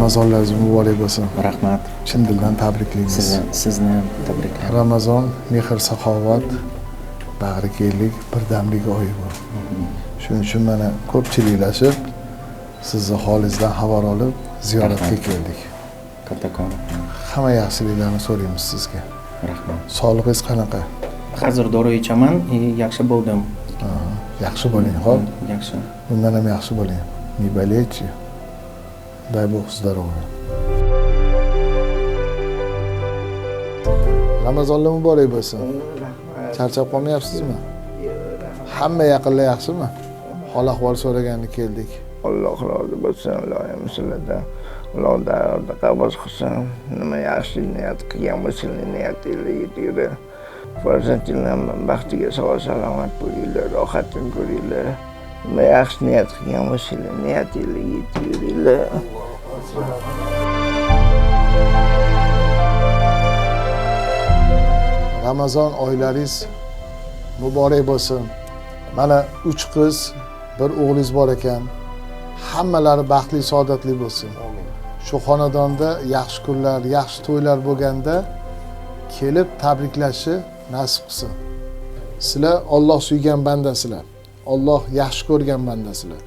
Ramazonlaringiz muborak bo'lsin. Rahmat. Chin dildan tabriklaymiz. Sizni ham tabriklayman. Ramazon mehr, saxovat, bag'rikenglik, birdamlik oyi bu. Shuning uchun mana ko'pchiliklashib sizni holingizdan xabar olib ziyoratga keldik. Kattakon. Hamma yaxshiliklarni so'raymiz sizga. Rahmat. Sog'lig'ingiz qanaqa? Hozir dori ichaman, yaxshi bo'ldim. Yaxshi bo'ling, xo'p? Yaxshi. Bundan ham yaxshi bo'ling. Не болейте. Дай Бог здоровья. Ramazonlar muborak bo'lsin. Charchab qolmayapsizmi? Hamma yaqinlar yaxshimi? Hol ahvol so'ragani keldik. Alloh rozi bo'lsin, Allohim sizlardan. Alloh daryoda qabul qilsin. Nima yaxshi niyat qilgan bo'lsangiz niyatingiz yetadi. Farzandinglar baxtiga sog' salomat bo'linglar, rohatini ko'ringlar. Nima yaxshi niyat qilgan bo'lsangiz niyatingiz yetadi. Ramazon oylaringiz muborak bo'lsin. Mana 3 qiz, bir o'g'lingiz bor ekan. Hammalari baxtli, saodatli bo'lsin. Shu xonadonda yaxshi kunlar, yaxshi to'ylar bo'lganda kelib tabriklashi nasib qilsin. Sizlar Alloh suygan bandasizlar. Alloh yaxshi ko'rgan bandasizlar.